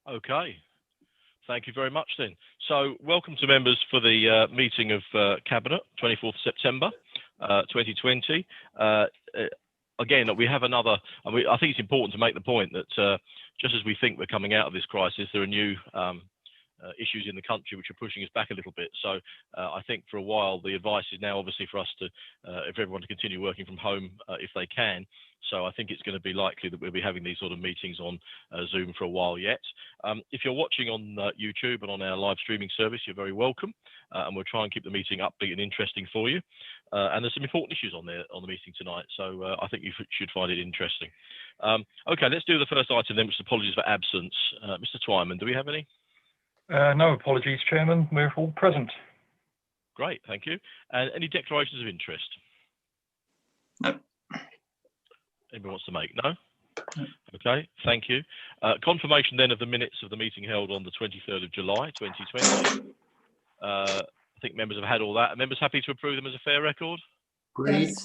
Okay, thank you very much then. So welcome to members for the meeting of Cabinet, 24th September 2020. Again, we have another, I think it's important to make the point that just as we think we're coming out of this crisis, there are new issues in the country which are pushing us back a little bit. So I think for a while the advice is now obviously for us to, if everyone to continue working from home if they can. So I think it's going to be likely that we'll be having these sort of meetings on Zoom for a while yet. If you're watching on YouTube and on our live streaming service, you're very welcome. And we'll try and keep the meeting upbeat and interesting for you. And there's some important issues on the meeting tonight, so I think you should find it interesting. Okay, let's do the first item then, which is apologies for absence. Mr. Twyman, do we have any? No apologies, Chairman. We're all present. Great, thank you. And any declarations of interest? No. Anyone wants to make? No? Okay, thank you. Confirmation then of the minutes of the meeting held on the 23rd of July 2020. I think members have had all that. Are members happy to approve them as a fair record? Great.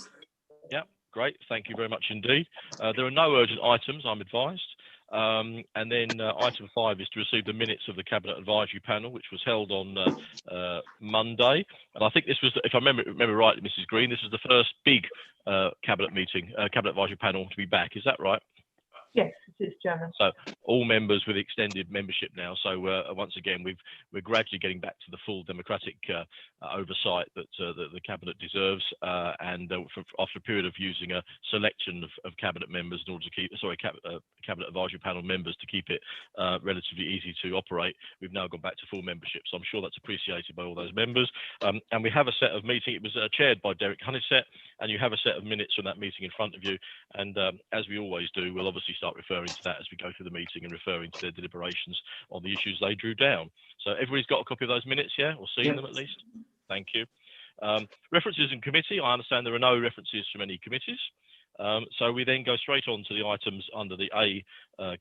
Yeah, great. Thank you very much indeed. There are no urgent items, I'm advised. And then item 5 is to receive the minutes of the Cabinet Advisory Panel, which was held on Monday. And I think this was, if I remember rightly, Mrs. Green, this is the first big Cabinet meeting, Cabinet Advisory Panel to be back. Is that right? Yes, it is, Chairman. So all members with extended membership now. So once again, we're gradually getting back to the full democratic oversight that the Cabinet deserves. And after a period of using a selection of Cabinet members in order to keep, Cabinet Advisory Panel members to keep it relatively easy to operate, we've now gone back to full membership. So I'm sure that's appreciated by all those members. And we have a set of meeting. It was chaired by Derek Honeysett, and you have a set of minutes from that meeting in front of you. And as we always do, we'll obviously start referring to that as we go through the meeting and referring to their deliberations on the issues they drew down. So everybody's got a copy of those minutes, yeah, or seen them at least? Thank you. References in committee. I understand there are no references from any committees. So we then go straight on to the items under the A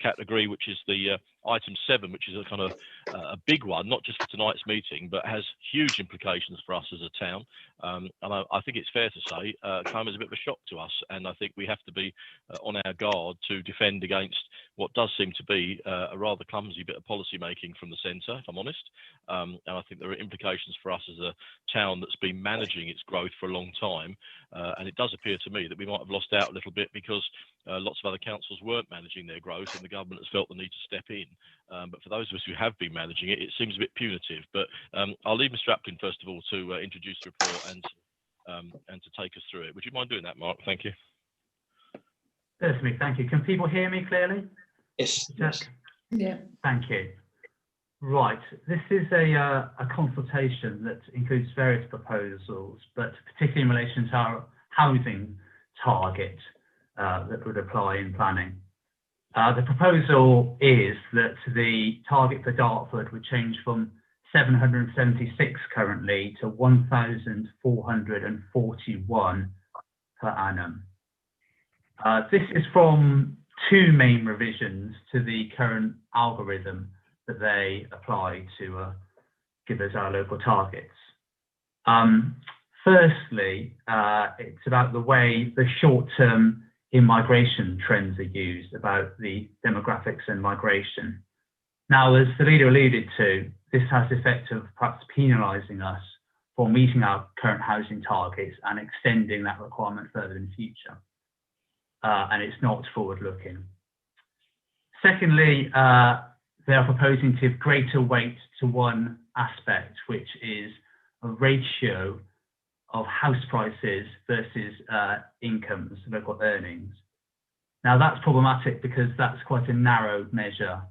category, which is the item 7, which is a kind of a big one, not just for tonight's meeting, but has huge implications for us as a town. And I think it's fair to say came as a bit of a shock to us, and I think we have to be on our guard to defend against what does seem to be a rather clumsy bit of policy making from the centre, if I'm honest. And I think there are implications for us as a town that's been managing its growth for a long time, and it does appear to me that we might have lost out a little bit because lots of other councils weren't managing their growth, and the government has felt the need to step in. But for those of us who have been managing it, it seems a bit punitive. But I'll leave Mr. Apkin first of all to introduce the report and to take us through it. Would you mind doing that, Mark? Thank you. Certainly, thank you. Can people hear me clearly? Yes. Yes. Yeah. Thank you. Right, this is a consultation that includes various proposals, but particularly in relation to our housing target that would apply in planning. The proposal is that the target for Dartford would change from 776 currently to 1,441 per annum. This is from 2 main revisions to the current algorithm that they apply to give us our local targets. Firstly, it's about the way the short-term in-migration trends are used, about the demographics and migration. Now, as the leader alluded to, this has the effect of perhaps penalising us for meeting our current housing targets and extending that requirement further in the future. And it's not forward-looking. Secondly, they are proposing to give greater weight to one aspect, which is a ratio of house prices versus incomes, local earnings. Now that's problematic because that's quite a narrow measure.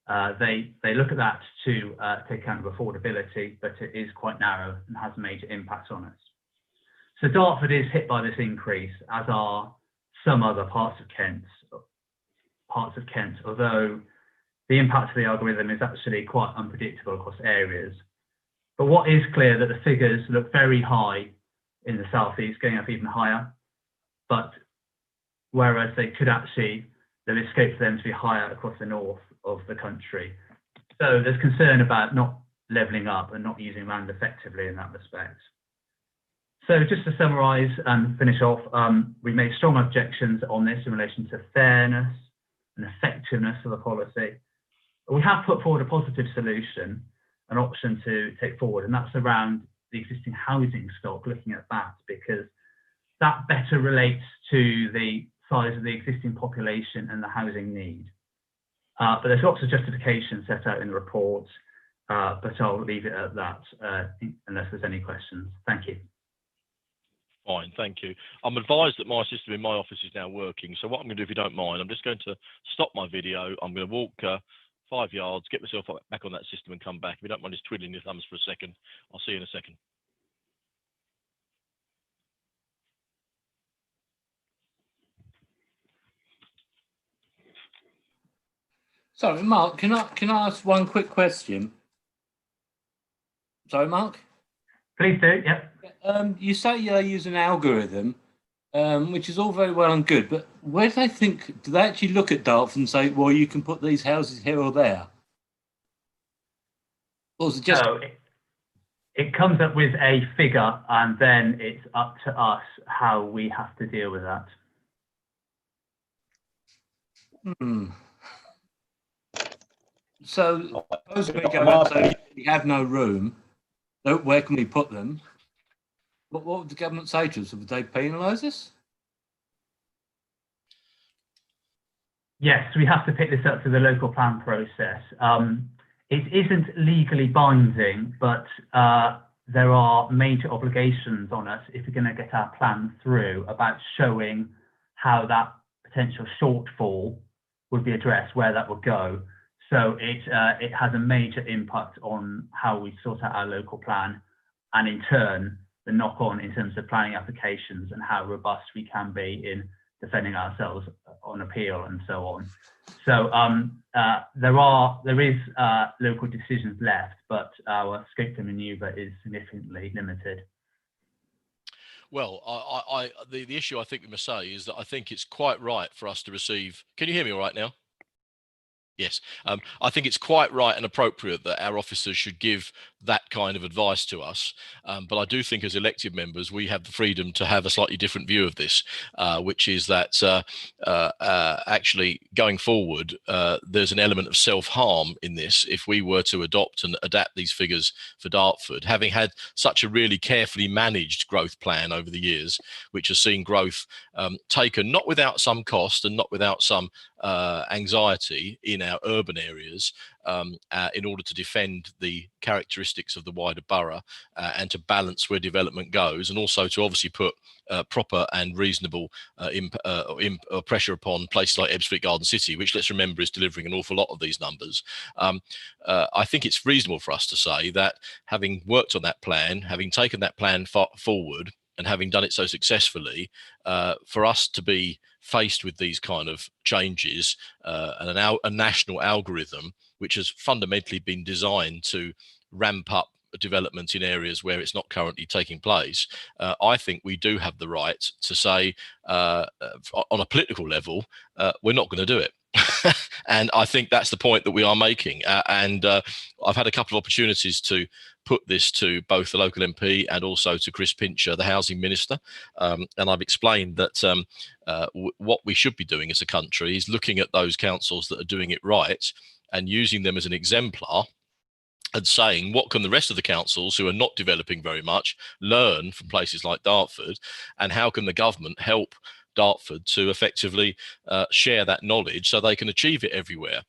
They look at that to take account of affordability, but it is quite narrow and has a major impact on us. So Dartford is hit by this increase, as are some other parts of Kent, although the impact of the algorithm is actually quite unpredictable across areas. But what is clear that the figures look very high in the southeast, going up even higher, but whereas they could actually, there's scope for them to be higher across the north of the country. So there's concern about not levelling up and not using land effectively in that respect. So just to summarise and finish off, we made strong objections on this in relation to fairness and effectiveness of the policy. We have put forward a positive solution, an option to take forward, and that's around the existing housing stock, looking at that, because that better relates to the size of the existing population and the housing need. But there's lots of justification set out in the report, but I'll leave it at that unless there's any questions. Thank you. Fine, thank you. I'm advised that my system in my office is now working. So what I'm going to do, if you don't mind, I'm just going to stop my video. I'm going to walk 5 yards, get myself back on that system and come back. If you don't mind just twiddling your thumbs for a second, I'll see you in a second. Sorry, Mark, can I ask one quick question? Sorry, Mark? Please do, yep. You say you use an algorithm, which is all very well and good, but where do they actually look at Dartford and say, well, you can put these houses here or there? Or is it just... No, it comes up with a figure, and then it's up to us how we have to deal with that. So suppose we go and say we have no room, where can we put them? What would the government say to us? Would they penalise us? Yes, we have to pick this up through the local plan process. It isn't legally binding, but there are major obligations on us if we're going to get our plan through about showing how that potential shortfall would be addressed, where that would go. So it has a major impact on how we sort out our local plan, and in turn, the knock-on in terms of planning applications and how robust we can be in defending ourselves on appeal and so on. So there is local decisions left, but our scope to manoeuvre is significantly limited. Well, the issue I think we must say is that I think it's quite right for us to receive. Can you hear me all right now? Yes, I think it's quite right and appropriate that our officers should give that kind of advice to us. But I do think as elected members, we have the freedom to have a slightly different view of this, which is that actually going forward, there's an element of self-harm in this if we were to adopt and adapt these figures for Dartford, having had such a really carefully managed growth plan over the years, which has seen growth taken not without some cost and not without some anxiety in our urban areas in order to defend the characteristics of the wider borough and to balance where development goes, and also to obviously put proper and reasonable pressure upon places like Ebbsfleet Garden City, which, let's remember, is delivering an awful lot of these numbers. I think it's reasonable for us to say that having worked on that plan, having taken that plan forward, and having done it so successfully, for us to be faced with these kind of changes and a national algorithm which has fundamentally been designed to ramp up development in areas where it's not currently taking place, I think we do have the right to say on a political level, we're not going to do it. And I think that's the point that we are making. And I've had a couple of opportunities to put this to both the local MP and also to Chris Pincher, the housing minister. And I've explained that what we should be doing as a country is looking at those councils that are doing it right and using them as an exemplar and saying, what can the rest of the councils who are not developing very much learn from places like Dartford, and how can the government help Dartford to effectively share that knowledge so they can achieve it everywhere.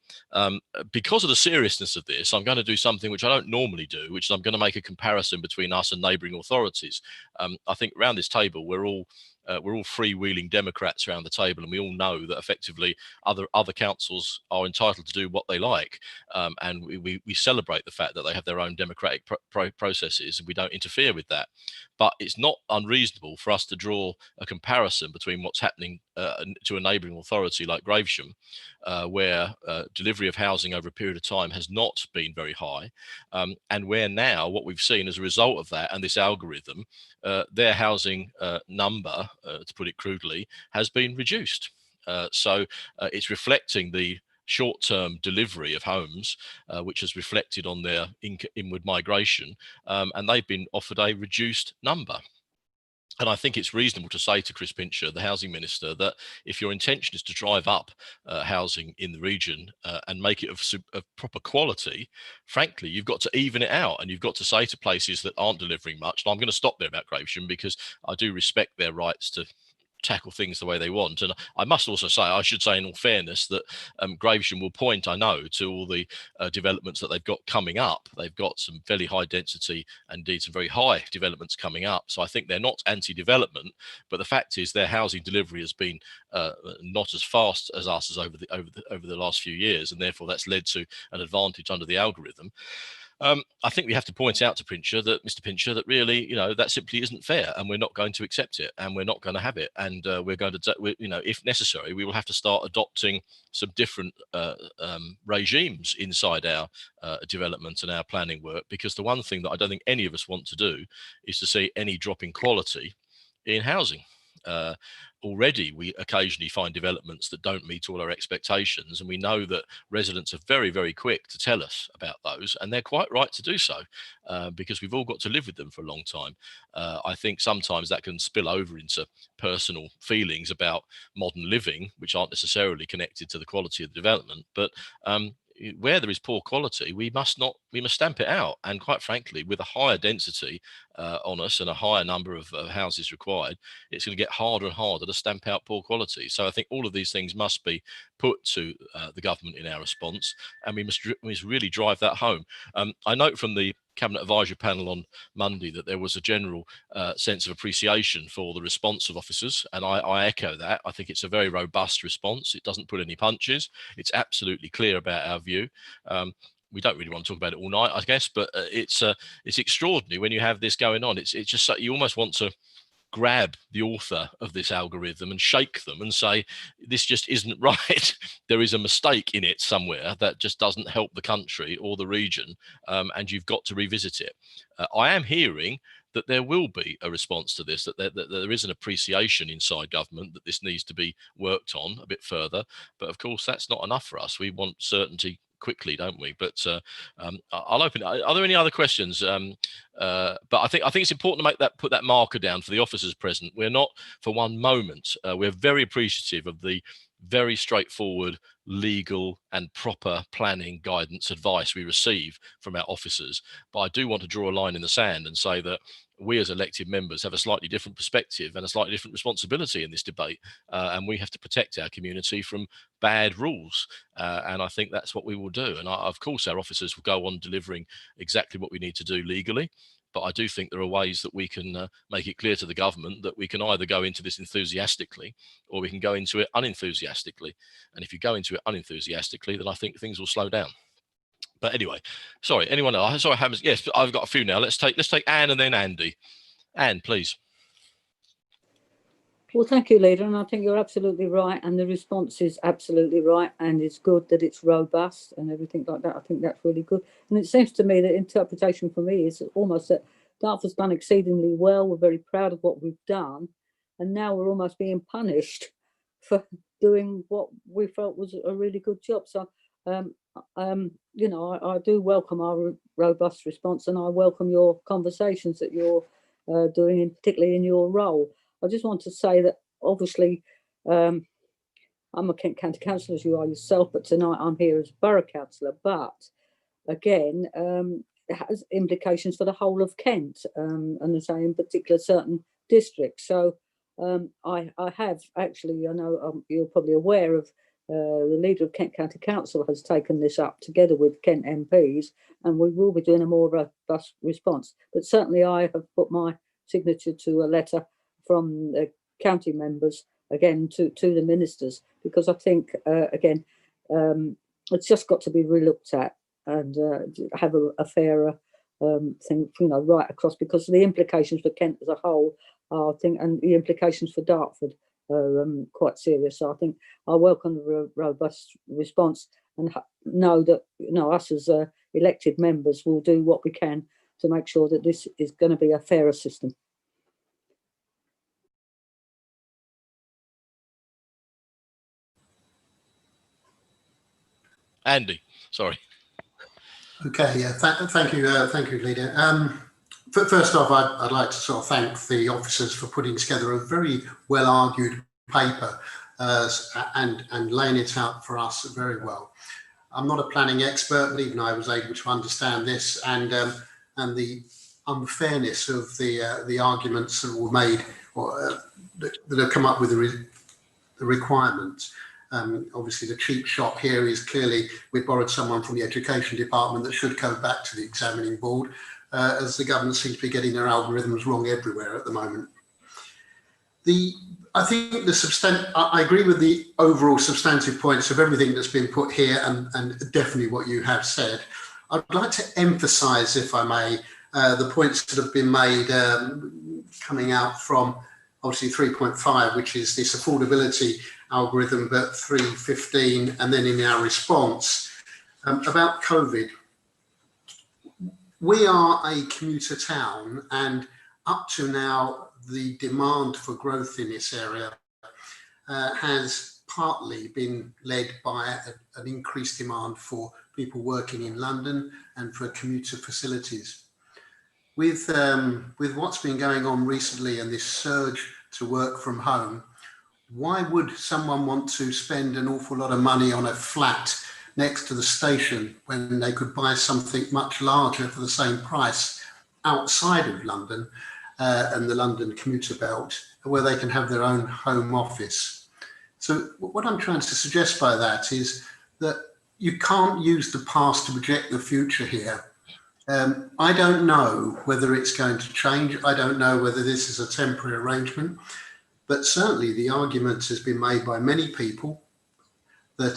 Because of the seriousness of this, I'm going to do something which I don't normally do, which is I'm going to make a comparison between us and neighbouring authorities. I think around this table we're all freewheeling Democrats around the table, and we all know that effectively other councils are entitled to do what they like, and we celebrate the fact that they have their own democratic processes, and we don't interfere with that. But it's not unreasonable for us to draw a comparison between what's happening to a neighbouring authority like Gravesham, where delivery of housing over a period of time has not been very high, and where now what we've seen as a result of that and this algorithm, their housing number, to put it crudely, has been reduced. So it's reflecting the short-term delivery of homes, which has reflected on their inward migration, and they've been offered a reduced number. And I think it's reasonable to say to Chris Pincher, the housing minister, that if your intention is to drive up housing in the region and make it of proper quality, frankly, you've got to even it out, and you've got to say to places that aren't delivering much. And I'm going to stop there about Gravesham, because I do respect their rights to tackle things the way they want. And I must also say, I should say in all fairness, that Gravesham will point, I know, to all the developments that they've got coming up. They've got some fairly high density, indeed some very high developments coming up. So I think they're not anti-development, but the fact is their housing delivery has been not as fast as us as over the last few years, and therefore that's led to an advantage under the algorithm. I think we have to point out to Mr. Pincher, that really, that simply isn't fair, and we're not going to accept it, and we're not going to have it. And we're going to, if necessary, we will have to start adopting some different regimes inside our development and our planning work, because the one thing that I don't think any of us want to do is to see any drop in quality in housing. Already we occasionally find developments that don't meet all our expectations, and we know that residents are very, very quick to tell us about those, and they're quite right to do so, because we've all got to live with them for a long time. I think sometimes that can spill over into personal feelings about modern living, which aren't necessarily connected to the quality of the development, but where there is poor quality, we must stamp it out. And quite frankly, with a higher density on us and a higher number of houses required, it's going to get harder and harder to stamp out poor quality. So I think all of these things must be put to the government in our response, and we must really drive that home. I note from the Cabinet Advisory Panel on Monday that there was a general sense of appreciation for the response of officers, and I echo that. I think it's a very robust response. It doesn't pull any punches. It's absolutely clear about our view. We don't really want to talk about it all night, I guess, but it's extraordinary when you have this going on. It's just you almost want to grab the author of this algorithm and shake them and say, this just isn't right. There is a mistake in it somewhere that just doesn't help the country or the region, and you've got to revisit it. I am hearing that there will be a response to this, that there is an appreciation inside government that this needs to be worked on a bit further. But of course, that's not enough for us. We want certainty quickly, don't we? But I'll open it. Are there any other questions? But I think it's important to put that marker down for the officers present. We're not for one moment. We're very appreciative of the very straightforward legal and proper planning guidance advice we receive from our officers. But I do want to draw a line in the sand and say that we as elected members have a slightly different perspective and a slightly different responsibility in this debate, and we have to protect our community from bad rules, and I think that's what we will do. And of course our officers will go on delivering exactly what we need to do legally, but I do think there are ways that we can make it clear to the government that we can either go into this enthusiastically or we can go into it unenthusiastically. And if you go into it unenthusiastically, then I think things will slow down. But anyway, sorry, anyone else? Sorry, yes, I've got a few now. Let's take Anne and then Andy. Anne, please. Well, thank you, Leader, and I think you're absolutely right, and the response is absolutely right, and it's good that it's robust and everything like that. I think that's really good. And it seems to me that interpretation for me is almost that Dartford's done exceedingly well. We're very proud of what we've done, and now we're almost being punished for doing what we felt was a really good job. So, you know, I do welcome our robust response, and I welcome your conversations that you're doing, particularly in your role. I just want to say that obviously I'm a Kent County Councillor, as you are yourself, but tonight I'm here as Borough Councillor. But again, it has implications for the whole of Kent, and the same in particular certain districts. So I have actually, I know you're probably aware of the leader of Kent County Council has taken this up together with Kent MPs, and we will be doing a more robust response. But certainly I have put my signature to a letter from the county members again to the ministers, because I think again it's just got to be relooked at and have a fairer thing, you know, right across, because the implications for Kent as a whole are, I think, and the implications for Dartford are quite serious. So I think I welcome the robust response and know that, you know, us as elected members will do what we can to make sure that this is going to be a fairer system. Andy, sorry. Okay, yeah, thank you, Leader. First off, I'd like to sort of thank the officers for putting together a very well argued paper and laying it out for us very well. I'm not a planning expert, but even I was able to understand this and the unfairness of the arguments that were made or that have come up with the requirements. Obviously, the cheap shot here is clearly we borrowed someone from the education department that should go back to the examining board, as the government seems to be getting their algorithms wrong everywhere at the moment. I think I agree with the overall substantive points of everything that's been put here and definitely what you have said. I'd like to emphasise, if I may, the points that have been made coming out from obviously 3.5, which is this affordability algorithm, but 3.15, and then in our response about COVID. We are a commuter town, and up to now, the demand for growth in this area has partly been led by an increased demand for people working in London and for commuter facilities. With what's been going on recently and this surge to work from home, why would someone want to spend an awful lot of money on a flat next to the station when they could buy something much larger for the same price outside of London and the London commuter belt, where they can have their own home office? So what I'm trying to suggest by that is that you can't use the past to project the future here. I don't know whether it's going to change. I don't know whether this is a temporary arrangement, but certainly the argument has been made by many people that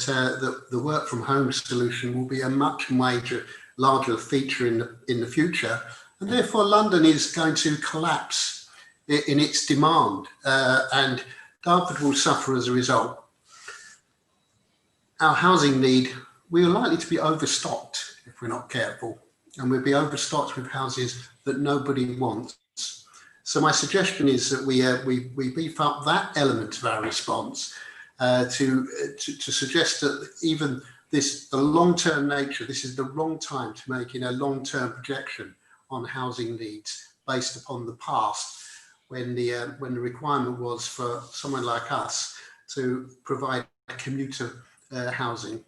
the work from home solution will be a much larger feature in the future, and therefore London is going to collapse in its demand, and Dartford will suffer as a result. Our housing need, we are likely to be overstocked if we're not careful, and we'll be overstocked with houses that nobody wants. So my suggestion is that we beef up that element of our response to suggest that even the long-term nature, this is the wrong time to make a long-term projection on housing needs based upon the past, when the requirement was for someone like us to provide commuter housing,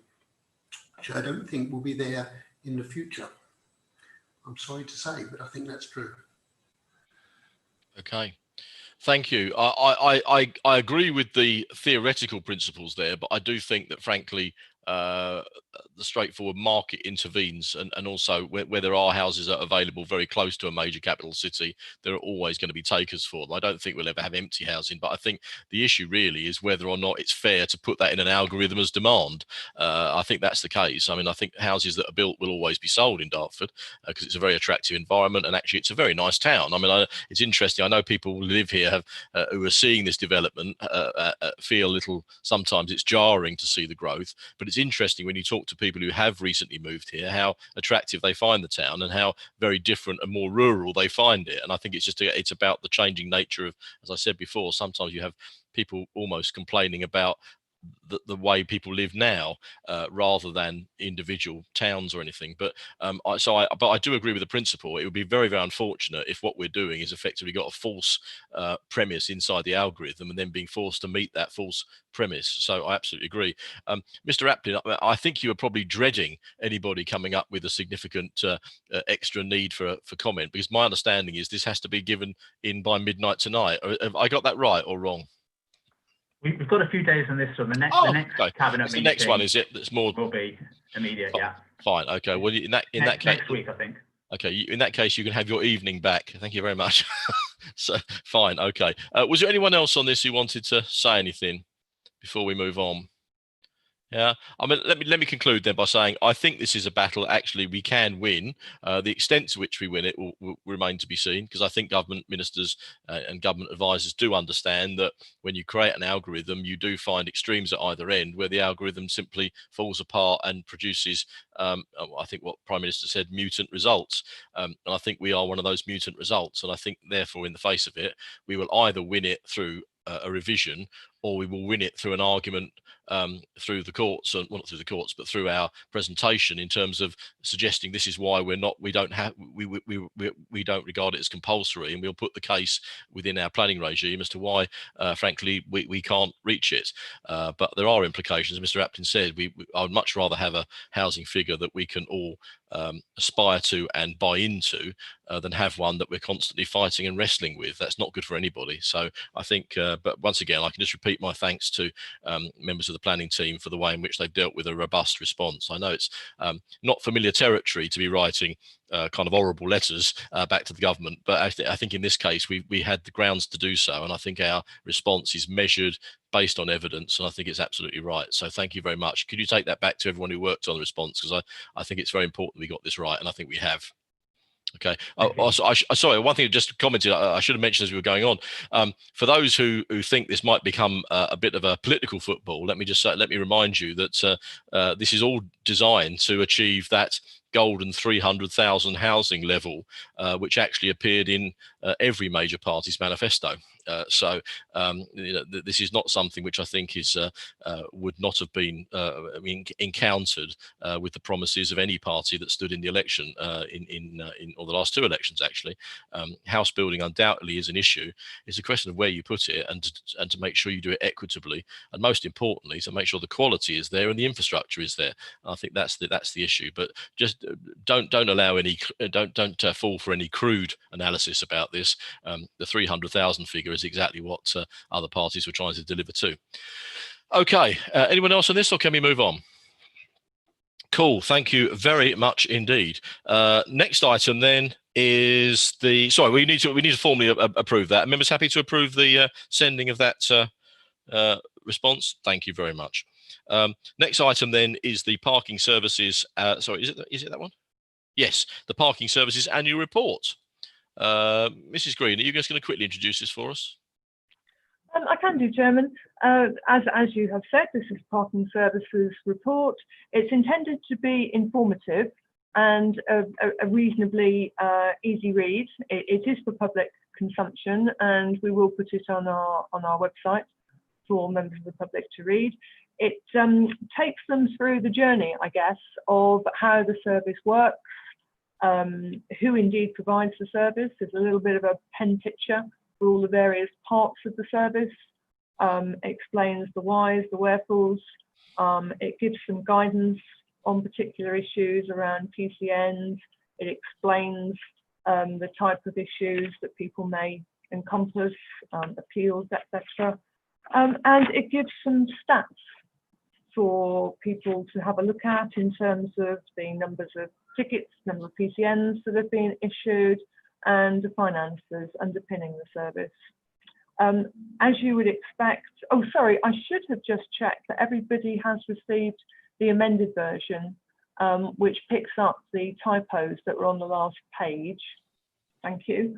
which I don't think will be there in the future. I'm sorry to say, but I think that's true. Okay, thank you. I agree with the theoretical principles there, but I do think that, frankly, the straightforward market intervenes, and also where there are houses that are available very close to a major capital city, there are always going to be takers for them. I don't think we'll ever have empty housing, but I think the issue really is whether or not it's fair to put that in an algorithm as demand. I think that's the case. I mean, I think houses that are built will always be sold in Dartford because it's a very attractive environment, and actually it's a very nice town. I mean, it's interesting. I know people who live here who are seeing this development feel a little, sometimes it's jarring to see the growth, but it's interesting when you talk to people who have recently moved here, how attractive they find the town and how very different and more rural they find it. And I think it's about the changing nature of, as I said before, sometimes you have people almost complaining about the way people live now rather than individual towns or anything. But I do agree with the principle. It would be very, very unfortunate if what we're doing is effectively got a false premise inside the algorithm and then being forced to meet that false premise. So I absolutely agree. Mr. Aplin, I think you are probably dreading anybody coming up with a significant extra need for comment, because my understanding is this has to be given in by midnight tonight. Have I got that right or wrong? We've got a few days on this one. The next okay. cabinet It's meeting. The next one, is it? That's more will be immediate. Yeah. Fine. Okay. Well, in that case, next week, I think. Okay. In that case, you can have your evening back. Thank you very much. So fine. Okay. Was there anyone else on this who wanted to say anything before we move on? Yeah, I mean, let me conclude then by saying I think this is a battle actually we can win. The extent to which we win it will remain to be seen, because I think government ministers and government advisors do understand that when you create an algorithm, you do find extremes at either end where the algorithm simply falls apart and produces, I think what Prime Minister said, mutant results. And I think we are one of those mutant results. And I think therefore, in the face of it, we will either win it through a revision, or we will win it through an argument through the courts, well, not through the courts, but through our presentation in terms of suggesting this is why we don't regard it as compulsory, and we'll put the case within our planning regime as to why, frankly, we can't reach it. But there are implications. Mr. Aptin said I would much rather have a housing figure that we can all aspire to and buy into than have one that we're constantly fighting and wrestling with. That's not good for anybody. So I think, but once again, I can just repeat my thanks to members of the planning team for the way in which they've dealt with a robust response. I know it's not familiar territory to be writing kind of horrible letters back to the government, but I think in this case we had the grounds to do so, and I think our response is measured based on evidence, and I think it's absolutely right. So thank you very much. Could you take that back to everyone who worked on the response, because I think it's very important we got this right, and I think we have. Okay. Sorry, one thing I just commented, I should have mentioned as we were going on. For those who think this might become a bit of a political football, let me remind you that this is all designed to achieve that golden 300,000 housing level, which actually appeared in every major party's manifesto. So this is not something which I think is would not have been encountered with the promises of any party that stood in the election in or the last two elections actually. House building undoubtedly is an issue. It's a question of where you put it and to make sure you do it equitably, and most importantly to make sure the quality is there and the infrastructure is there. I think that's the issue. But just don't allow any don't fall for any crude analysis about this. The 300,000 figure is exactly what other parties were trying to deliver to. Okay, anyone else on this, or can we move on? Cool, thank you very much indeed. Next item then is we need to formally approve that. Members happy to approve the sending of that response? Thank you very much. Next item then is the parking services. Sorry, is it that one? Yes, the parking services annual report. Mrs. Green, are you just going to quickly introduce this for us? I can do, Chairman. As you have said, this is Parking Services report. It's intended to be informative and a reasonably easy read. It is for public consumption, and we will put it on our website for members of the public to read. It takes them through the journey, I guess, of how the service works, who indeed provides the service. There's a little bit of a pen picture for all the various parts of the service. It explains the whys, the wherefores. It gives some guidance on particular issues around PCNs. It explains the type of issues that people may encompass, appeals, etc. And it gives some stats for people to have a look at in terms of the numbers of tickets, number of PCNs that have been issued, and the finances underpinning the service. As you would expect, oh sorry, I should have just checked that everybody has received the amended version, which picks up the typos that were on the last page. Thank you.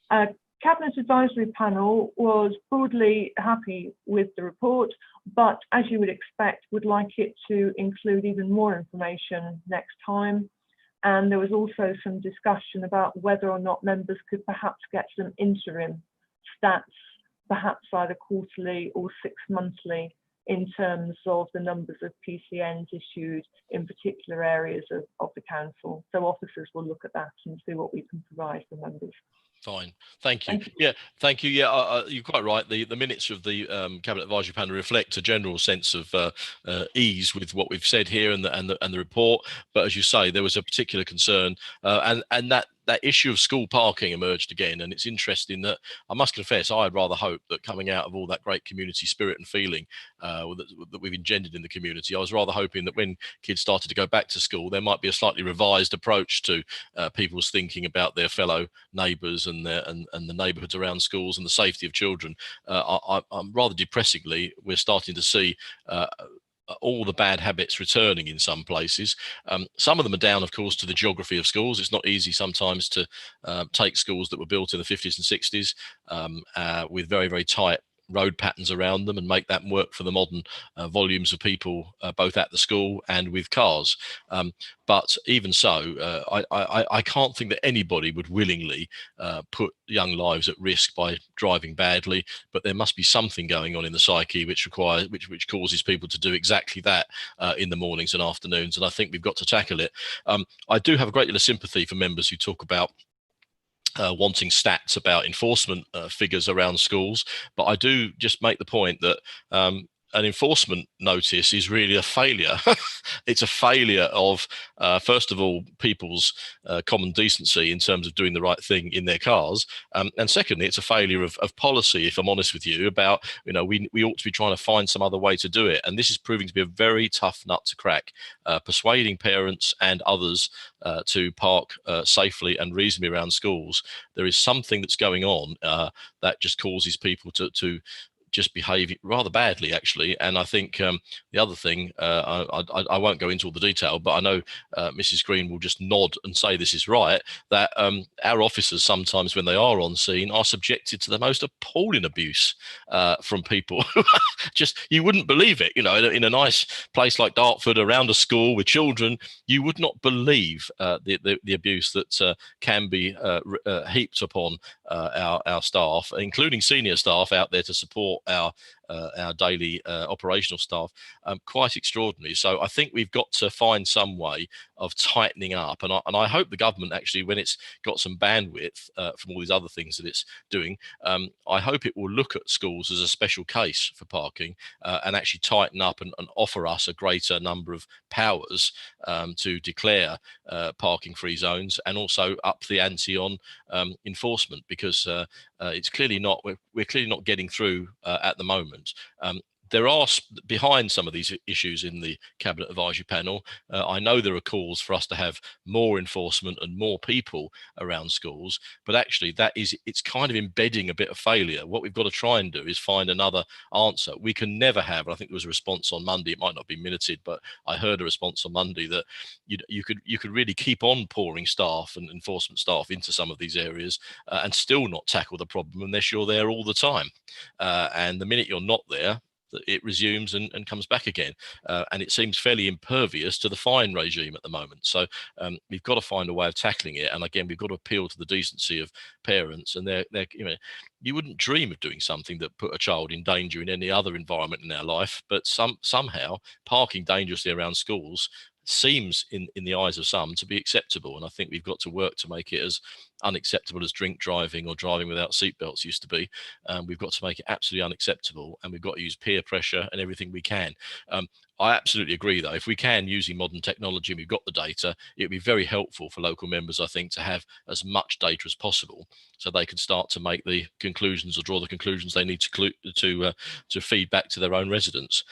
Cabinet Advisory Panel was broadly happy with the report, but as you would expect, would like it to include even more information next time. And there was also some discussion about whether or not members could perhaps get some interim stats, perhaps either quarterly or 6 monthly, in terms of the numbers of PCNs issued in particular areas of the council. So officers will look at that and see what we can provide for members. Fine, thank you. Yeah, thank you. Yeah, you're quite right. The minutes of the Cabinet Advisory Panel reflect a general sense of ease with what we've said here and the report. But as you say, there was a particular concern, and that issue of school parking emerged again. And it's interesting that I must confess, I had rather hoped that coming out of all that great community spirit and feeling that we've engendered in the community, I was rather hoping that when kids started to go back to school, there might be a slightly revised approach to people's thinking about their fellow neighbours and the neighbourhoods around schools and the safety of children. I'm rather depressingly, we're starting to see all the bad habits returning in some places. Some of them are down, of course, to the geography of schools. It's not easy sometimes to take schools that were built in the 50s and 60s with very, very tight road patterns around them and make that work for the modern volumes of people, both at the school and with cars. But even so, I can't think that anybody would willingly put young lives at risk by driving badly. But there must be something going on in the psyche which causes people to do exactly that in the mornings and afternoons. And I think we've got to tackle it. I do have a great deal of sympathy for members who talk about wanting stats about enforcement figures around schools, but I do just make the point that an enforcement notice is really a failure. It's a failure of, first of all, people's common decency in terms of doing the right thing in their cars. And secondly, it's a failure of policy, if I'm honest with you, about, we ought to be trying to find some other way to do it. And this is proving to be a very tough nut to crack, persuading parents and others to park safely and reasonably around schools. There is something that's going on that just causes people to just behave rather badly, actually. And I think the other thing, I won't go into all the detail, but I know Mrs. Green will just nod and say this is right, that our officers sometimes, when they are on scene, are subjected to the most appalling abuse from people. Just, you wouldn't believe it, in a nice place like Dartford, around a school with children, you would not believe the abuse that can be heaped upon our staff, including senior staff out there to support our daily operational staff. Quite extraordinary. So I think we've got to find some way of tightening up, and I hope the government actually, when it's got some bandwidth from all these other things that it's doing, I hope it will look at schools as a special case for parking and actually tighten up and offer us a greater number of powers to declare parking free zones, and also up the ante on enforcement, because it's clearly not, we're clearly not getting through at the moment. There are, behind some of these issues in the Cabinet Advisory Panel, I know there are calls for us to have more enforcement and more people around schools, but actually it's kind of embedding a bit of failure. What we've got to try and do is find another answer. We can never have, and I think there was a response on Monday, it might not be minuted, but I heard a response on Monday that you could really keep on pouring staff and enforcement staff into some of these areas and still not tackle the problem unless you're there all the time. And the minute you're not there, it resumes and comes back again, and it seems fairly impervious to the fine regime at the moment. So we've got to find a way of tackling it, and again, we've got to appeal to the decency of parents. And you wouldn't dream of doing something that put a child in danger in any other environment in our life, but somehow parking dangerously around schools seems in the eyes of some to be acceptable. And I think we've got to work to make it as unacceptable as drink driving or driving without seatbelts used to be. We've got to make it absolutely unacceptable, and we've got to use peer pressure and everything we can. I absolutely agree, though, if we can, using modern technology and we've got the data, it would be very helpful for local members, I think, to have as much data as possible so they can start to make the conclusions or draw the conclusions they need to feed back to their own residents.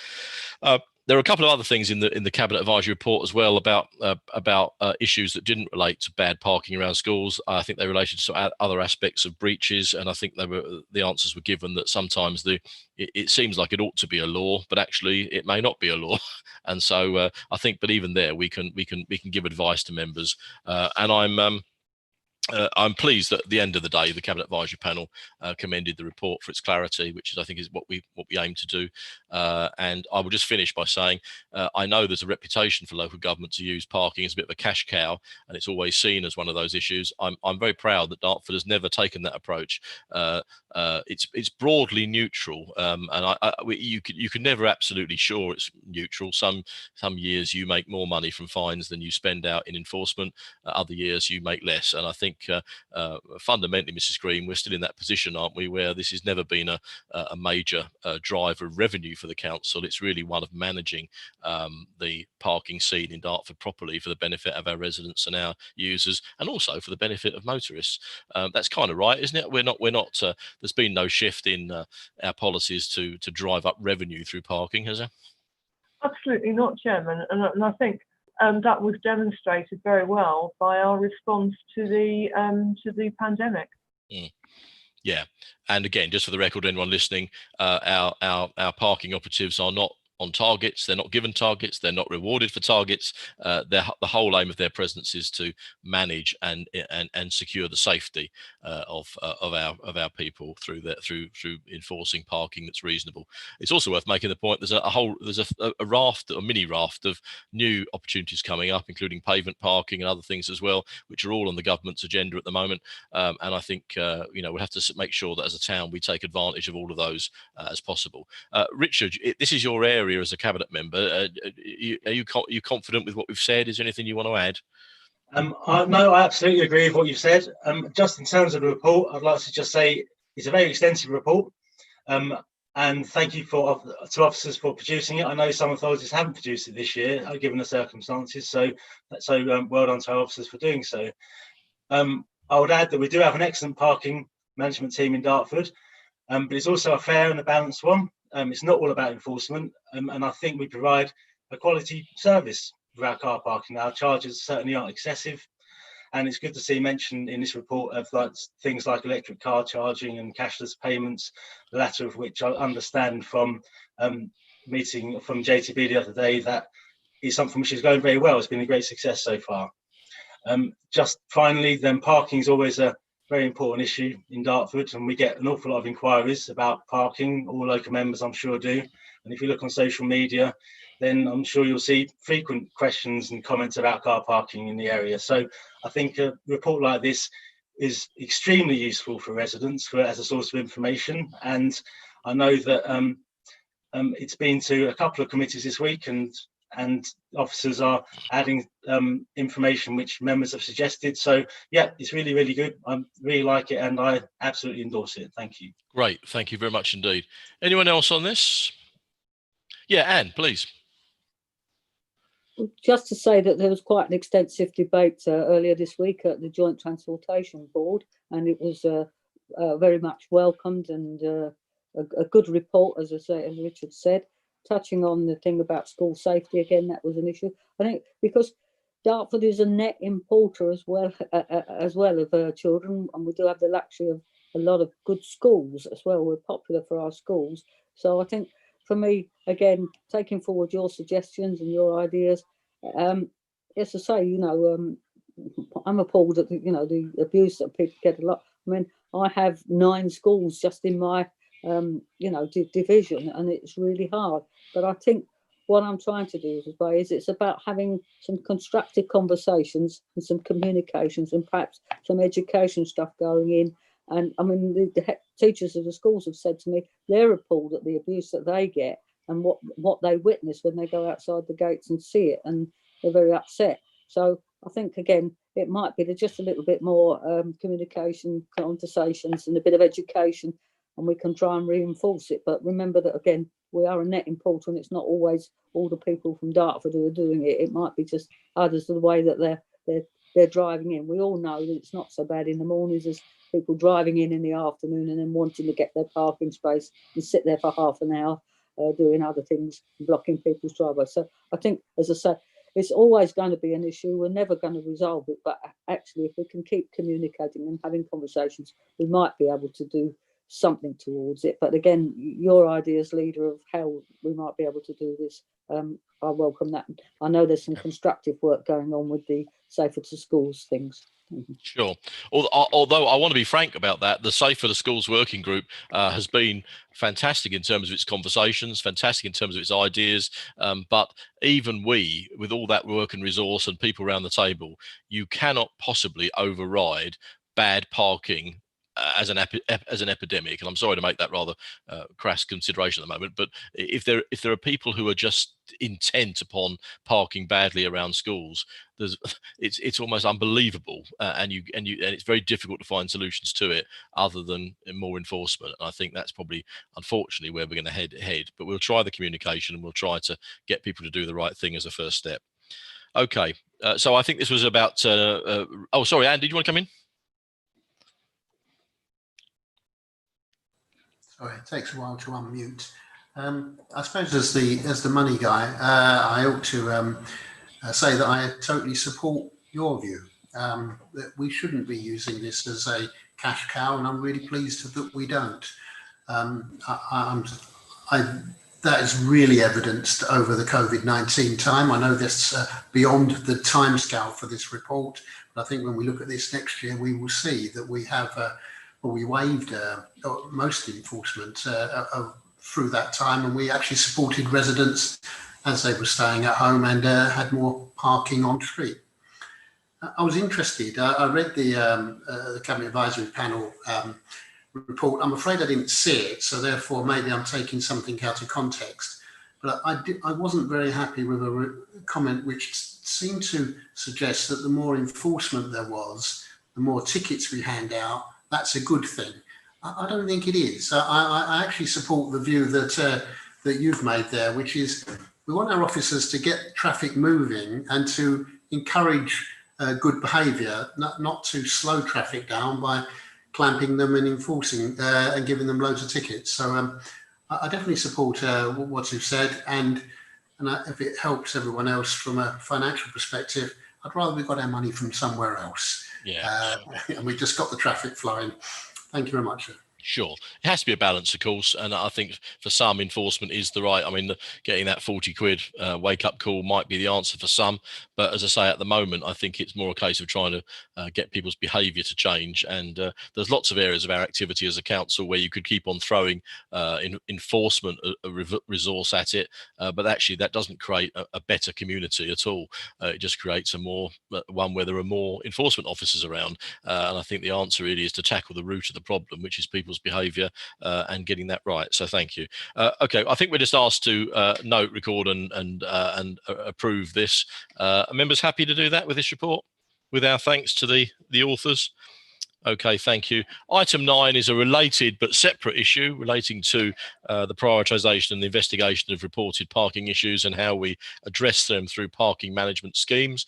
There are a couple of other things in the Cabinet Advisory Report as well about issues that didn't relate to bad parking around schools. I think they related to other aspects of breaches, and I think the answers were given that sometimes it seems like it ought to be a law, but actually it may not be a law. And so I think, but even there, we can give advice to members, and I'm pleased that at the end of the day, the Cabinet Advisory Panel commended the report for its clarity, which I think is what we aim to do. And I will just finish by saying, I know there's a reputation for local government to use parking as a bit of a cash cow, and it's always seen as one of those issues. I'm very proud that Dartford has never taken that approach. It's broadly neutral, and you can never absolutely sure it's neutral. Some years you make more money from fines than you spend out in enforcement. Other years you make less, and I think fundamentally, Mrs. Green, we're still in that position, aren't we, where this has never been a major driver of revenue for the council. It's really one of managing the parking scene in Dartford properly for the benefit of our residents and our users, and also for the benefit of motorists. That's kind of right, isn't it? We're not. There's been no shift in our policies to drive up revenue through parking, has there? Absolutely not, Chairman. And I think that was demonstrated very well by our response to the pandemic. Yeah, and again, just for the record, anyone listening, our parking operatives are not on targets. They're not given targets. They're not rewarded for targets. The whole aim of their presence is to manage and secure the safety of our people through enforcing parking that's reasonable. It's also worth making the point there's a mini raft of new opportunities coming up, including pavement parking and other things as well, which are all on the government's agenda at the moment. And I think we have to make sure that as a town we take advantage of all of those as possible. Richard, this is your area as a cabinet member. Are you confident with what we've said? Is there anything you want to add? No, I absolutely agree with what you've said. Just in terms of the report, I'd like to just say it's a very extensive report. And thank you to officers for producing it. I know some authorities haven't produced it this year, given the circumstances. So well done to our officers for doing so. I would add that we do have an excellent parking management team in Dartford, but it's also a fair and a balanced one. It's not all about enforcement, and I think we provide a quality service with our car parking. Our charges certainly aren't excessive, and it's good to see mentioned in this report of things like electric car charging and cashless payments, the latter of which I understand from meeting from JTB the other day that is something which is going very well. It's been a great success so far. Just finally, then parking is always a very important issue in Dartford, and we get an awful lot of inquiries about parking. All local members, I'm sure, do. And if you look on social media, then I'm sure you'll see frequent questions and comments about car parking in the area. So I think a report like this is extremely useful for residents as a source of information. And I know that it's been to a couple of committees this week, and officers are adding information which members have suggested. So yeah, it's really, really good. I really like it, and I absolutely endorse it. Thank you. Great, thank you very much indeed. Anyone else on this? Yeah, Anne, please. Just to say that there was quite an extensive debate earlier this week at the Joint Transportation Board, and it was very much welcomed, and a good report, as Richard said. Touching on the thing about school safety again, that was an issue. I think because Dartford is a net importer as well of children, and we do have the luxury of a lot of good schools as well. We're popular for our schools, so I think for me, again, taking forward your suggestions and your ideas, as I say, I'm appalled at the abuse that people get a lot. I mean, I have 9 schools just in my division, and it's really hard. But I think what I'm trying to do is it's about having some constructive conversations and some communications, and perhaps some education stuff going in. And I mean, the teachers of the schools have said to me they're appalled at the abuse that they get and what they witness when they go outside the gates and see it, and they're very upset. So I think, again, it might be just a little bit more communication, conversations, and a bit of education, and we can try and reinforce it. But remember that, again, we are a net importer, and it's not always all the people from Dartford who are doing it. It might be just others, the way that they're driving in. We all know that it's not so bad in the mornings as people driving in the afternoon and then wanting to get their parking space and sit there for half an hour doing other things, blocking people's driveways. So I think, as I say, it's always going to be an issue. We're never going to resolve it. But actually, if we can keep communicating and having conversations, we might be able to do something towards it. But again, your idea as leader of how we might be able to do this, I welcome that. I know there's some constructive work going on with the Safer to Schools things. Sure. Although I want to be frank about that, the Safer to Schools working group has been fantastic in terms of its conversations, fantastic in terms of its ideas. But even we, with all that work and resource and people around the table, you cannot possibly override bad parking as an epidemic. And I'm sorry to make that rather crass consideration at the moment, but if there are people who are just intent upon parking badly around schools, it's almost unbelievable, and it's very difficult to find solutions to it other than more enforcement. And I think that's probably, unfortunately, where we're going to head. But we'll try the communication, and we'll try to get people to do the right thing as a first step. Okay, so I think this was about. Oh, sorry, Anne, did you want to come in? Sorry, it takes a while to unmute. I suppose as the money guy, I ought to say that I totally support your view, that we shouldn't be using this as a cash cow, and I'm really pleased that we don't. I that is really evidenced over the COVID-19 time. I know that's beyond the timescale for this report, but I think when we look at this next year, we will see that we have, we waived most enforcement through that time, and we actually supported residents as they were staying at home and had more parking on street. I was interested. I read the Cabinet Advisory Panel report. I'm afraid I didn't see it, so therefore maybe I'm taking something out of context. But I wasn't very happy with a comment which seemed to suggest that the more enforcement there was, the more tickets we hand out, that's a good thing. I don't think it is. I actually support the view that that you've made there, which is we want our officers to get traffic moving and to encourage good behaviour, not to slow traffic down by clamping them and enforcing and giving them loads of tickets. So I definitely support what you've said, and if it helps everyone else from a financial perspective, I'd rather we got our money from somewhere else. Yeah, and we just got the traffic flowing. Thank you very much, sir. Sure. It has to be a balance, of course. And I think for some, enforcement is the right. I mean, getting that 40 quid wake up call might be the answer for some. But as I say, at the moment, I think it's more a case of trying to get people's behaviour to change. And there's lots of areas of our activity as a council where you could keep on throwing enforcement resource at it. But actually, that doesn't create a better community at all. It just creates a more one where there are more enforcement officers around. And I think the answer really is to tackle the root of the problem, which is people's behaviour and getting that right. So thank you. Okay, I think we're just asked to note, record and approve this. Are members happy to do that with this report? With our thanks to the authors. Okay, thank you. Item 9 is a related but separate issue relating to the prioritisation and the investigation of reported parking issues and how we address them through parking management schemes.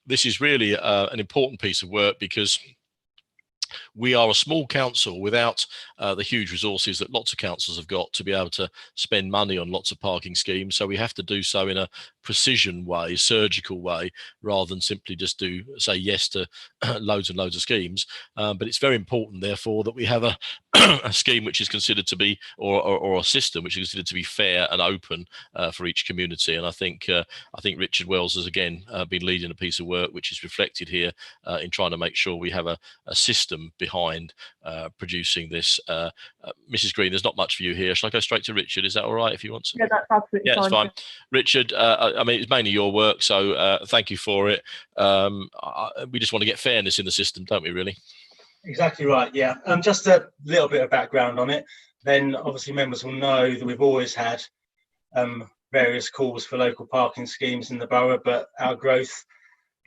This is really an important piece of work because we are a small council without the huge resources that lots of councils have got to be able to spend money on lots of parking schemes. So we have to do so in a precision way, surgical way, rather than simply just say yes to loads and loads of schemes. But it's very important, therefore, that we have a scheme which is considered to be, or a system which is considered to be fair and open for each community. And I think Richard Wells has again been leading a piece of work which is reflected here in trying to make sure we have a system behind producing this. Mrs. Green, there's not much for you here. Shall I go straight to Richard? Is that all right if you want to? Yeah, that's absolutely fine. It's fine. Richard, I mean, it's mainly your work, so thank you for it. We just want to get fairness in the system, don't we, really? Exactly right, yeah. Just a little bit of background on it. Then obviously members will know that we've always had various calls for local parking schemes in the borough, but our growth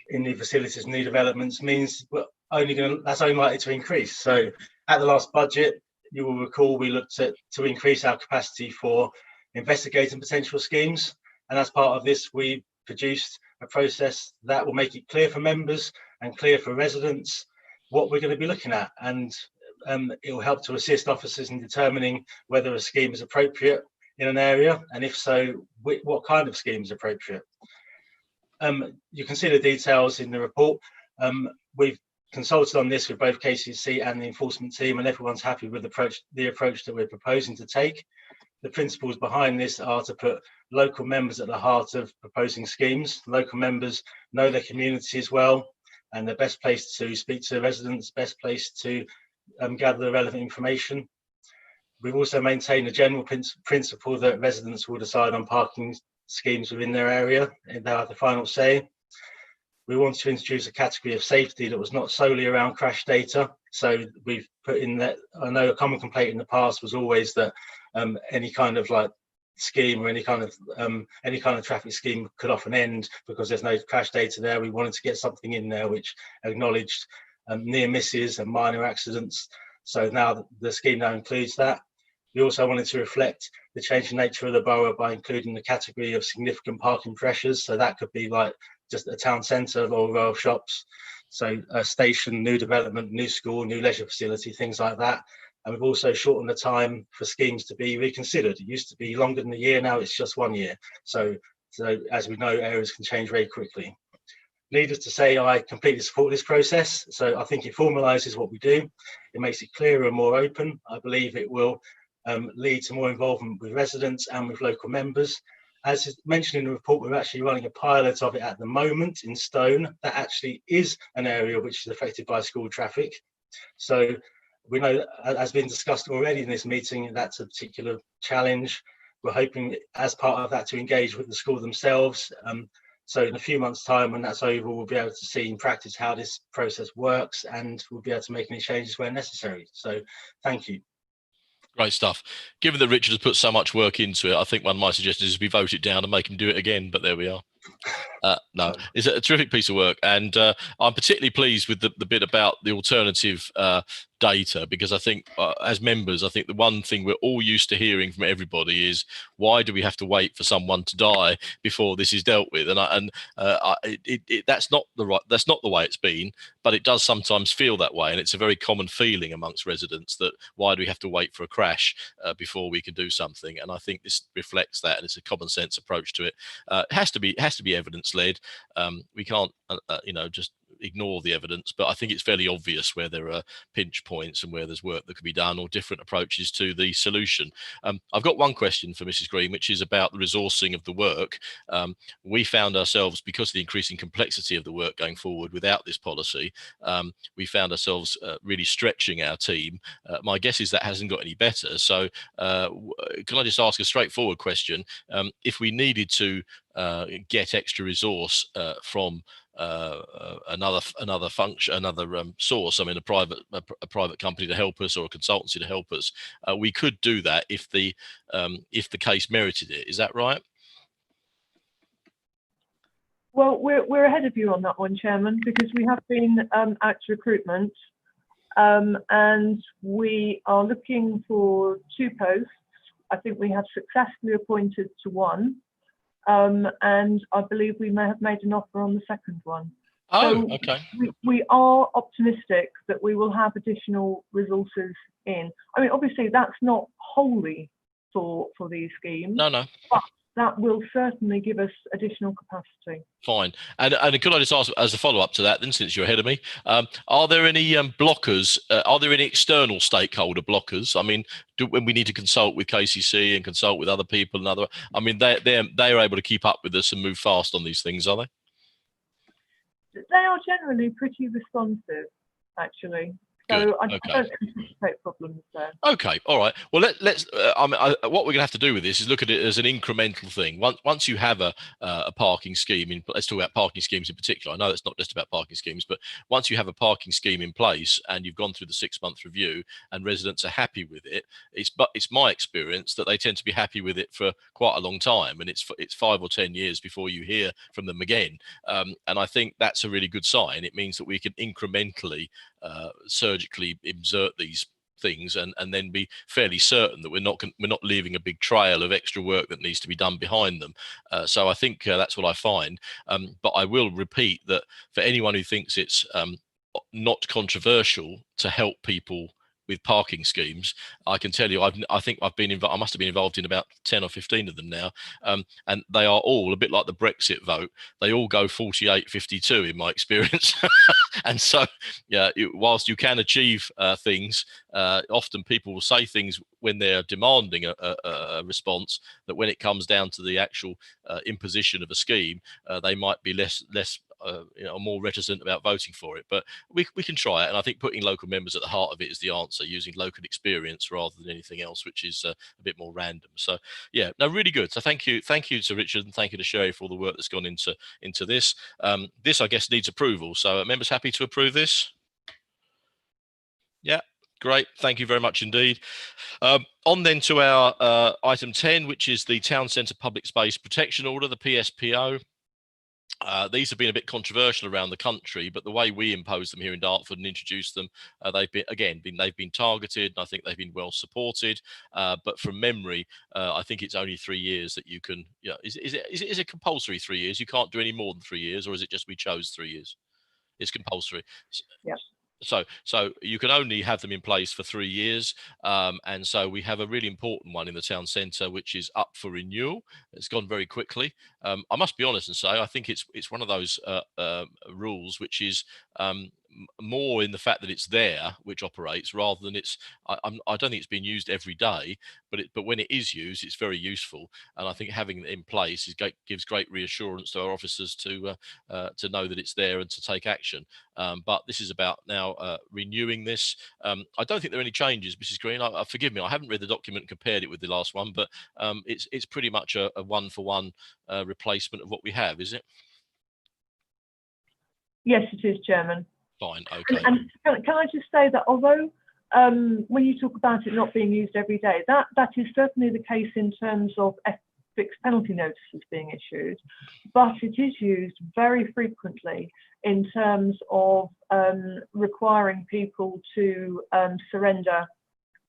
in new facilities, new developments means that's only likely to increase. So at the last budget, you will recall we looked at to increase our capacity for investigating potential schemes. And as part of this, we produced a process that will make it clear for members and clear for residents what we're going to be looking at. And it will help to assist officers in determining whether a scheme is appropriate in an area, and if so, what kind of scheme is appropriate. You can see the details in the report. We've consulted on this with both KCC and the enforcement team, and everyone's happy with the approach that we're proposing to take. The principles behind this are to put local members at the heart of proposing schemes. Local members know their communities well, and the best place to speak to residents, best place to gather the relevant information. We've also maintained a general principle that residents will decide on parking schemes within their area, and they have the final say. We want to introduce a category of safety that was not solely around crash data. So we've put in that, I know a common complaint in the past was always that any kind of like scheme or any kind of traffic scheme could often end because there's no crash data there. We wanted to get something in there which acknowledged near misses and minor accidents. So now the scheme now includes that. We also wanted to reflect the changing nature of the borough by including the category of significant parking pressures. So that could be like just a town centre or a row of shops. So a station, new development, new school, new leisure facility, things like that. And we've also shortened the time for schemes to be reconsidered. It used to be longer than a year, now it's just 1 year. So as we know, areas can change very quickly. Needless to say, I completely support this process. So I think it formalises what we do. It makes it clearer and more open. I believe it will lead to more involvement with residents and with local members. As is mentioned in the report, we're actually running a pilot of it at the moment in Stone. That actually is an area which is affected by school traffic. So we know, as been discussed already in this meeting, that's a particular challenge. We're hoping as part of that to engage with the school themselves. So in a few months' time, when that's over, we'll be able to see in practice how this process works, and we'll be able to make any changes where necessary. So thank you. Great stuff. Given that Richard has put so much work into it, I think one of my suggestions is we vote it down and make him do it again, but there we are. No, it's a terrific piece of work, and I'm particularly pleased with the bit about the alternative data, because I think as members, I think the one thing we're all used to hearing from everybody is, why do we have to wait for someone to die before this is dealt with? And that's not the way it's been, but it does sometimes feel that way, and it's a very common feeling amongst residents that why do we have to wait for a crash before we can do something? And I think this reflects that, and it's a common sense approach to it. It has to be evidence led. We can't just ignore the evidence, but I think it's fairly obvious where there are pinch points and where there's work that could be done, or different approaches to the solution. I've got one question for Mrs. Green, which is about the resourcing of the work. We found ourselves, because of the increasing complexity of the work going forward without this policy, we found ourselves really stretching our team. My guess is that hasn't got any better. So can I just ask a straightforward question? If we needed to get extra resource from another function, another source, I mean a private company to help us, or a consultancy to help us, we could do that if the case merited it. Is that right? Well, we're ahead of you on that one, Chairman, because we have been out to recruitment, and we are looking for 2 posts. I think we have successfully appointed to one. And I believe we may have made an offer on the second one. Oh, so okay. We are optimistic that we will have additional resources in. I mean, obviously, that's not wholly for these schemes. No. But that will certainly give us additional capacity. Fine. And could I just ask, as a follow-up to that then, since you're ahead of me, are there any blockers? Are there any external stakeholder blockers? I mean, when we need to consult with KCC and consult with other people and I mean, they're able to keep up with us and move fast on these things, are they? They are generally pretty responsive, actually. So I don't anticipate problems there. Okay, all right. Well, let's. What we're going to have to do with this is look at it as an incremental thing. Once you have a parking scheme, let's talk about parking schemes in particular. I know it's not just about parking schemes, but once you have a parking scheme in place and you've gone through the 6-month review and residents are happy with it, it's my experience that they tend to be happy with it for quite a long time, and it's 5 or 10 years before you hear from them again. And I think that's a really good sign. It means that we can incrementally surgically insert these things and then be fairly certain that we're not leaving a big trail of extra work that needs to be done behind them. So I think that's what I find. But I will repeat that for anyone who thinks it's not controversial to help people with parking schemes, I can tell you, I think I've been involved. I must have been involved in about 10 or 15 of them now, and they are all a bit like the Brexit vote. They all go 48-52 in my experience. And so, yeah, whilst you can achieve things, often people will say things when they're demanding a response that when it comes down to the actual imposition of a scheme, they might be less more reticent about voting for it. But we can try it, and I think putting local members at the heart of it is the answer, using local experience rather than anything else, which is a bit more random. So yeah, no, really good. So thank you to Richard, and thank you to Sherry for all the work that's gone into this. This, I guess, needs approval. So are members happy to approve this? Yeah. Great, thank you very much indeed. On then to our item 10, which is the Town Centre Public Space Protection Order, the PSPO. These have been a bit controversial around the country, but the way we impose them here in Dartford and introduce them, they've been targeted, and I think they've been well supported. But from memory, I think it's only 3 years that you can. Is it compulsory 3 years? You can't do any more than 3 years, or is it just we chose 3 years? It's compulsory. Yeah. So you can only have them in place for 3 years, and so we have a really important one in the town centre which is up for renewal. It's gone very quickly. I must be honest and say I think it's one of those rules which is more in the fact that it's there, which operates, rather than it's. I don't think it's being used every day, but when it is used, it's very useful. And I think having it in place gives great reassurance to our officers to know that it's there and to take action. But this is about now renewing this. I don't think there are any changes, Mrs. Green. Forgive me, I haven't read the document and compared it with the last one, but it's pretty much a one-for-one replacement of what we have, is it? Yes, it is, Chairman. Fine, okay. And can I just say that although when you talk about it not being used every day, that is certainly the case in terms of fixed penalty notices being issued, but it is used very frequently in terms of requiring people to surrender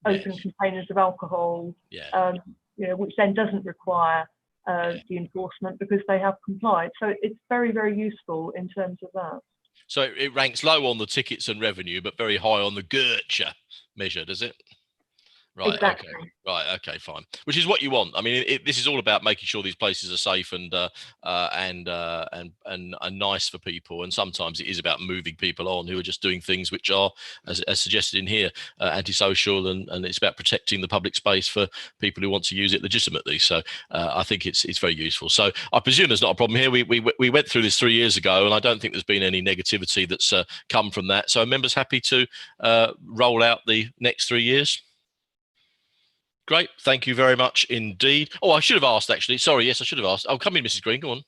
open containers of alcohol, which then doesn't require the enforcement because they have complied. So it's very, very useful in terms of that. So it ranks low on the tickets and revenue, but very high on the GERCHA measure, does it? Right. Exactly. Okay. Right. Okay. Fine. Which is what you want. I mean, this is all about making sure these places are safe and nice for people. And sometimes it is about moving people on who are just doing things which are, as suggested in here, antisocial, and it's about protecting the public space for people who want to use it legitimately. So I think it's very useful. So I presume there's not a problem here. We went through this 3 years ago, and I don't think there's been any negativity that's come from that. So are members happy to roll out the next 3 years? Great. Thank you very much indeed. Oh, I should have asked, actually. Sorry. Yes, I should have asked. Oh, come in, Mrs. Green. Go on.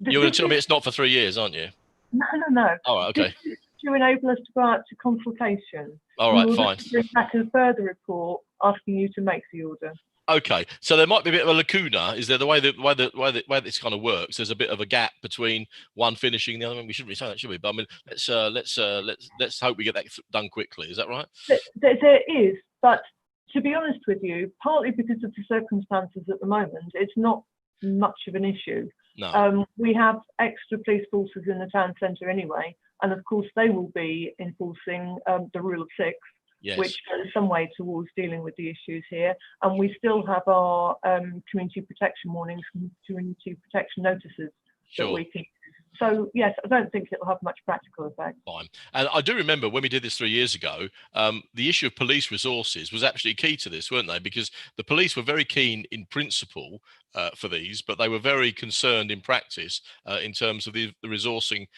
You're going to tell me it's not for 3 years, aren't you? No. All right. Okay. This is to enable us to go out to consultation. All right. Fine. Bring back a further report asking you to make the order. Okay. So there might be a bit of a lacuna. Is there the way that this kind of works? There's a bit of a gap between one finishing the other one. We shouldn't be saying that, should we? But I mean, let's hope we get that done quickly. Is that right? There is, but to be honest with you, partly because of the circumstances at the moment, it's not much of an issue. No. We have extra police forces in the town centre anyway, and of course they will be enforcing the rule of six, yes, which goes some way towards dealing with the issues here. And we still have our community protection warnings, community protection notices sure, that we can. So yes, I don't think it'll have much practical effect. Fine. And I do remember when we did this 3 years ago, the issue of police resources was actually key to this, weren't they? Because the police were very keen in principle for these, but they were very concerned in practice in terms of the resourcing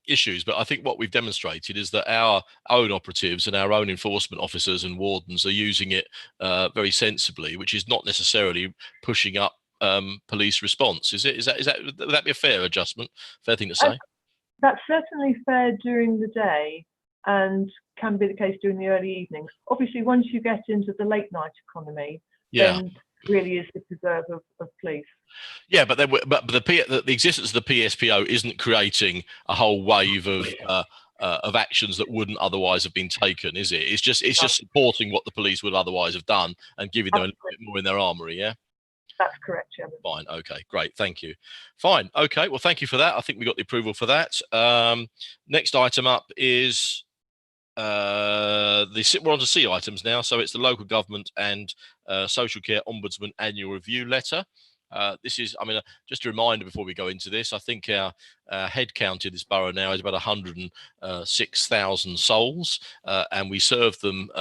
issues. But I think what we've demonstrated is that our own operatives and our own enforcement officers and wardens are using it very sensibly, which is not necessarily pushing up police response. Is that would that be a fair adjustment, fair thing to say? That's certainly fair during the day and can be the case during the early evenings. Obviously, once you get into the late night economy, then really is the preserve of police. Yeah, but the existence of the PSPO isn't creating a whole wave of actions that wouldn't otherwise have been taken, is it? It's just supporting what the police would otherwise have done and giving them a little bit more in their armoury. Yeah. That's correct, Chairman. Fine. Okay, great. Thank you. Fine. Okay. Well, thank you for that. I think we got the approval for that. Next item up is we're on to C items now. So it's the local government and social care ombudsman annual review letter. This is, I mean, just a reminder before we go into this, I think our head count in this borough now is about 106,000 souls, and we serve them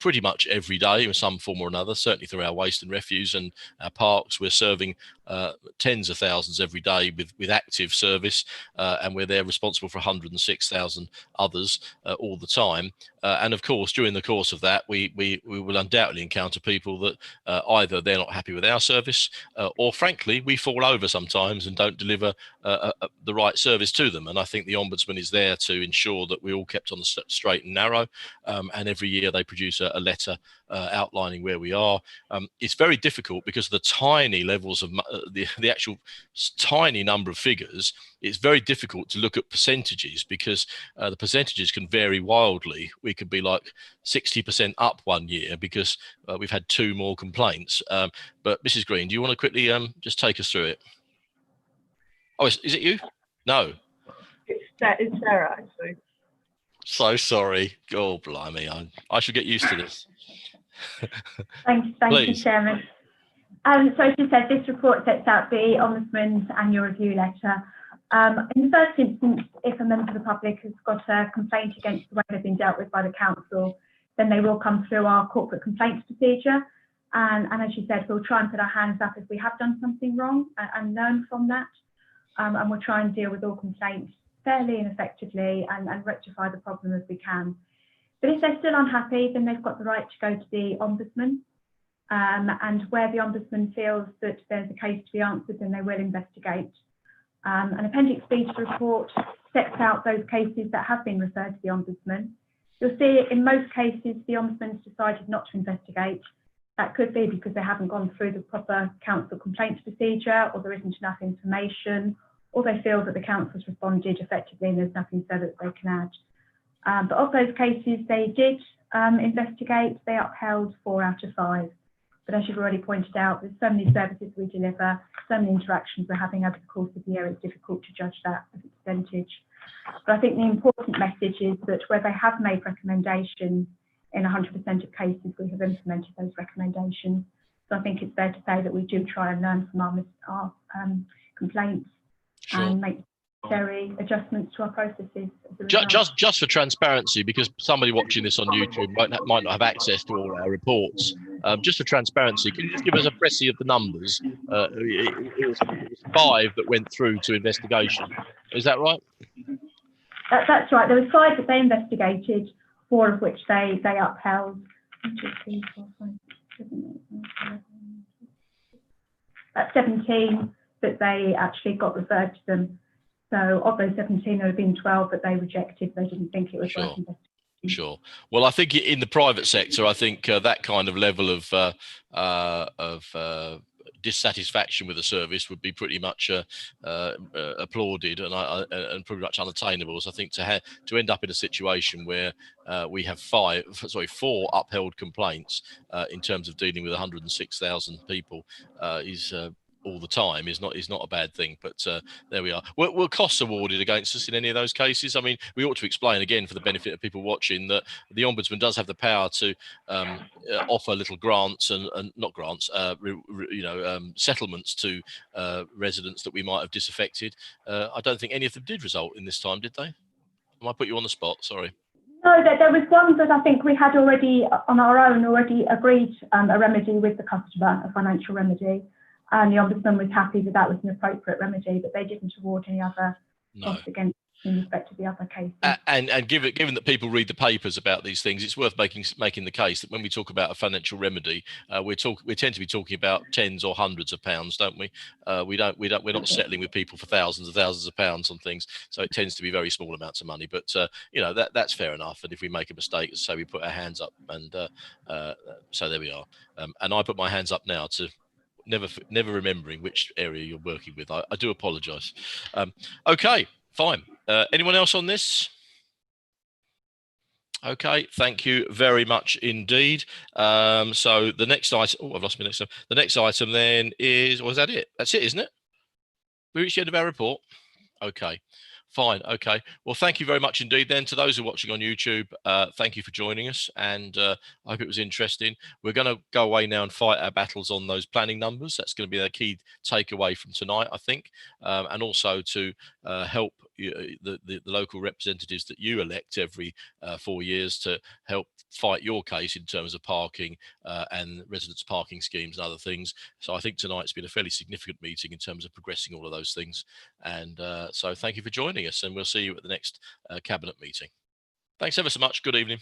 pretty much every day in some form or another, certainly through our waste and refuse and our parks. We're serving tens of thousands every day with active service, and we're there responsible for 106,000 others all the time. And of course, during the course of that, we will undoubtedly encounter people that either they're not happy with our service, or frankly, we fall over sometimes and don't deliver the right service to them. And I think the Ombudsman is there to ensure that we're all kept on the straight and narrow. And every year they produce a letter outlining where we are. It's very difficult because of the tiny levels of the actual tiny number of figures. It's very difficult to look at percentages because the percentages can vary wildly. We could be like 60% up one year because we've had 2 more complaints. But Mrs. Green, do you want to quickly just take us through it? Oh, is it you? No. It's Sarah, actually. So sorry. Oh, blimey. I should get used to this. Thank you, Chairman. So as you said, this report sets out the Ombudsman's annual review letter. In the first instance, if a member of the public has got a complaint against the way they've been dealt with by the council, then they will come through our corporate complaints procedure. And as you said, we'll try and put our hands up if we have done something wrong and learn from that. And we'll try and deal with all complaints fairly and effectively and rectify the problem as we can. But if they're still unhappy, then they've got the right to go to the Ombudsman. And where the Ombudsman feels that there's a case to be answered, then they will investigate. An Appendix B to the report sets out those cases that have been referred to the Ombudsman. You'll see in most cases the Ombudsman's decided not to investigate. That could be because they haven't gone through the proper council complaints procedure, or there isn't enough information, or they feel that the council's responded effectively and there's nothing so that they can add. But of those cases they did investigate, they upheld 4 out of 5. But as you've already pointed out, there's so many services we deliver, so many interactions we're having over the course of the year, it's difficult to judge that as a percentage. But I think the important message is that where they have made recommendations, in 100% of cases, we have implemented those recommendations. So I think it's fair to say that we do try and learn from our complaints and make necessary adjustments to our processes. Just for transparency, because somebody watching this on YouTube might not have access to all our reports. Just for transparency, can you just give us a précis of the numbers? It was 5 that went through to investigation. Is that right? That's right. There were 5 that they investigated, 4 of which they upheld. 17 that they actually got referred to them. So of those 17, there have been 12 that they rejected. They didn't think it was worth investigating. Sure. Well, I think in the private sector, I think that kind of level of dissatisfaction with the service would be pretty much applauded and pretty much unattainable. So I think to end up in a situation where we have 4 upheld complaints in terms of dealing with 106,000 people is all the time is not a bad thing. But there we are. Were costs awarded against us in any of those cases? I mean, we ought to explain again for the benefit of people watching that the Ombudsman does have the power to offer little grants and not grants, settlements to residents that we might have disaffected. I don't think any of them did result in this time, did they? I might put you on the spot. Sorry. No, there was one that I think we had already on our own agreed a remedy with the customer, a financial remedy. And the Ombudsman was happy that was an appropriate remedy, but they didn't award any other costs against in respect to the other cases. And given that people read the papers about these things, it's worth making the case that when we talk about a financial remedy, we tend to be talking about tens or hundreds of pounds, don't we? We're not settling with people for thousands of pounds on things, so it tends to be very small amounts of money. But that's fair enough. And if we make a mistake, so we put our hands up, and so there we are. And I put my hands up now to. Never remembering which area you're working with. I do apologise. Okay, fine. Anyone else on this? Okay, thank you very much indeed. So the next item, I've lost my next one. The next item then is, was that it? That's it, isn't it? We reached the end of our report. Okay. Fine. Okay. Well, thank you very much indeed. Then to those who are watching on YouTube, thank you for joining us, and I hope it was interesting. We're going to go away now and fight our battles on those planning numbers. That's going to be the key takeaway from tonight, I think, and also to help the local representatives that you elect every 4 years to help fight your case in terms of parking and residents' parking schemes and other things. So I think tonight's been a fairly significant meeting in terms of progressing all of those things. And so thank you for joining us, and we'll see you at the next Cabinet meeting. Thanks ever so much. Good evening.